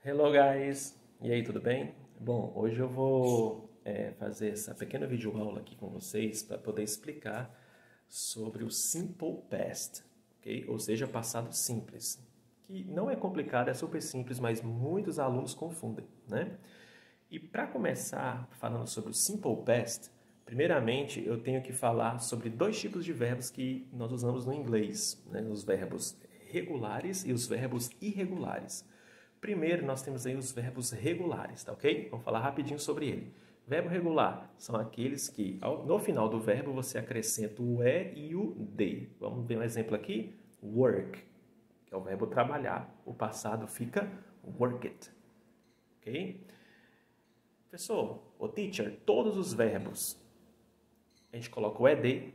Hello guys! E aí, tudo bem? Bom, hoje eu vou fazer essa pequena videoaula aqui com vocês para poder explicar sobre o Simple Past, ok? Ou seja, passado simples, que não é complicado, é super simples, mas muitos alunos confundem, né? E para começar falando sobre o Simple Past, primeiramente eu tenho que falar sobre dois tipos de verbos que nós usamos no inglês, né? Os verbos regulares e os verbos irregulares. Primeiro, nós temos aí os verbos regulares, tá ok? Vamos falar rapidinho sobre ele. Verbo regular são aqueles que, no final do verbo, você acrescenta o E e o D. Vamos ver um exemplo aqui. Work, que é o verbo trabalhar. O passado fica worked, ok? Professor, ou teacher, todos os verbos, a gente coloca o ED,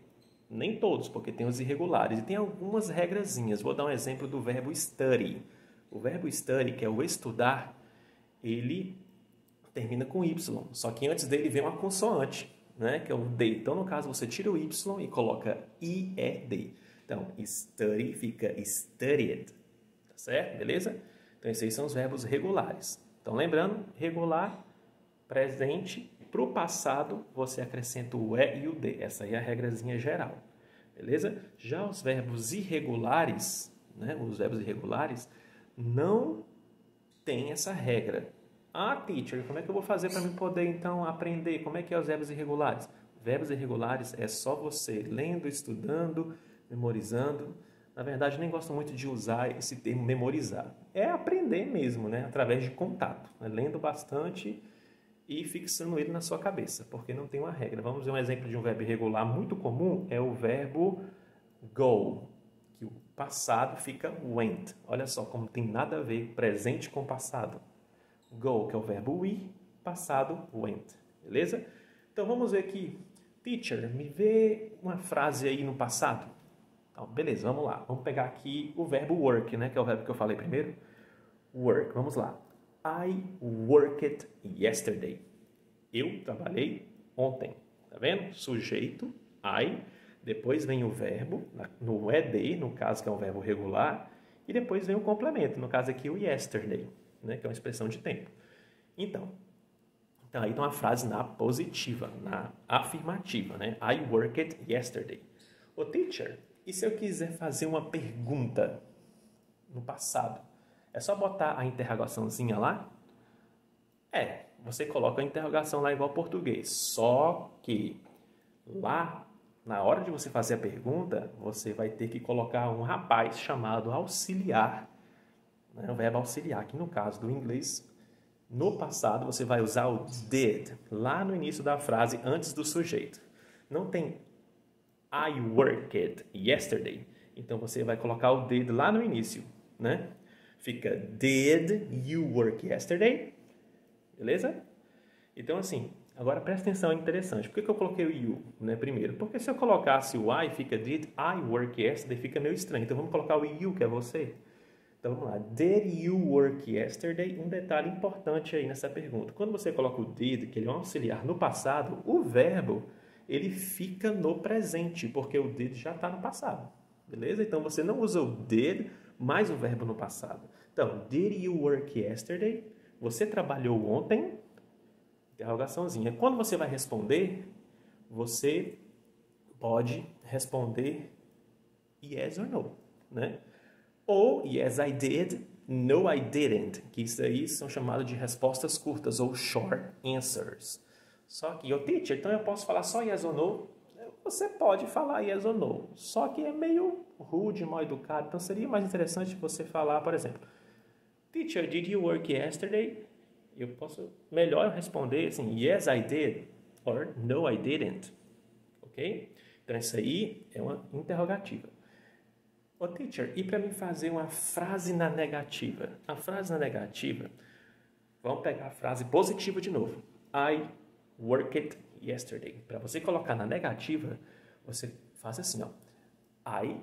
nem todos, porque tem os irregulares. E tem algumas regrazinhas. Vou dar um exemplo do verbo study. O verbo study, que é o estudar, ele termina com Y, só que antes dele vem uma consoante, né, que é o D. Então, no caso, você tira o Y e coloca IED. Então, study fica studied, tá certo? Beleza? Então, esses aí são os verbos regulares. Então, lembrando, regular, presente, para o passado, você acrescenta o E e o D. Essa aí é a regrazinha geral, beleza? Já os verbos irregulares, né, os verbos irregulares, não tem essa regra. Ah, teacher, como é que eu vou fazer para mim poder, então, aprender? Como é que é os verbos irregulares? Verbos irregulares é só você lendo, estudando, memorizando. Na verdade, nem gosto muito de usar esse termo memorizar. É aprender mesmo, né? Através de contato, né? Lendo bastante e fixando ele na sua cabeça, porque não tem uma regra. Vamos ver um exemplo de um verbo irregular muito comum, é o verbo go, que o passado fica went. Olha só como tem nada a ver presente com passado. Go, que é o verbo ir, passado went. Beleza? Então vamos ver aqui. Teacher, me vê uma frase aí no passado. Então, beleza, vamos lá. Vamos pegar aqui o verbo work, né? Que é o verbo que eu falei primeiro. Work, vamos lá. I worked yesterday. Eu trabalhei ontem. Tá vendo? Sujeito, I. Depois vem o verbo, no ED, no caso que é um verbo regular, e depois vem o complemento, no caso aqui o yesterday, né, que é uma expressão de tempo. Então aí tem uma frase na positiva, na afirmativa, né? I worked yesterday. Ô teacher, e se eu quiser fazer uma pergunta no passado? É só botar a interrogaçãozinha lá? Você coloca a interrogação lá igual português, só que lá, na hora de você fazer a pergunta, você vai ter que colocar um rapaz chamado auxiliar, né? O verbo auxiliar, que no caso do inglês, no passado, você vai usar o did, lá no início da frase, antes do sujeito. Não tem I worked yesterday, então você vai colocar o did lá no início, né? Fica, did you work yesterday? Beleza? Então, assim, agora presta atenção, é interessante. Por que eu coloquei o you, né, primeiro? Porque se eu colocasse o I, fica did I work yesterday, fica meio estranho. Então, vamos colocar o you, que é você. Então, vamos lá. Did you work yesterday? Um detalhe importante aí nessa pergunta. Quando você coloca o did, que ele é um auxiliar no passado, o verbo, ele fica no presente, porque o did já está no passado. Beleza? Então, você não usa o did mais o verbo no passado. Então, did you work yesterday? Você trabalhou ontem? Interrogaçãozinha. Quando você vai responder, você pode responder yes or no, né? Ou yes, I did, no, I didn't, que isso aí são chamados de respostas curtas ou short answers. Só que, teacher, então eu posso falar só yes or no? Você pode falar yes or no, só que é meio rude, mal educado, então seria mais interessante você falar, por exemplo, teacher, did you work yesterday? Eu posso melhor responder assim, yes, I did, or no, I didn't. Ok? Então, isso aí é uma interrogativa. Ô, teacher, e para mim fazer uma frase na negativa? A frase na negativa, vamos pegar a frase positiva de novo. I worked yesterday. Para você colocar na negativa, você faz assim, ó. I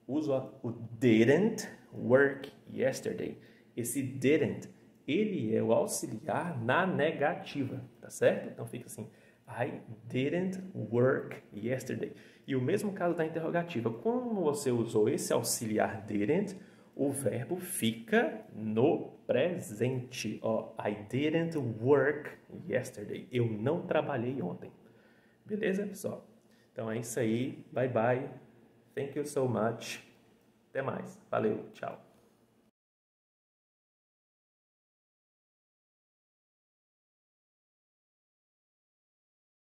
usa o didn't work yesterday. Esse didn't, ele é o auxiliar na negativa, tá certo? Então fica assim, I didn't work yesterday. E o mesmo caso da interrogativa, como você usou esse auxiliar didn't, o verbo fica no presente. Ó, I didn't work yesterday. Eu não trabalhei ontem. Beleza, pessoal? Então é isso aí. Bye, bye. Thank you so much. Até mais. Valeu. Tchau.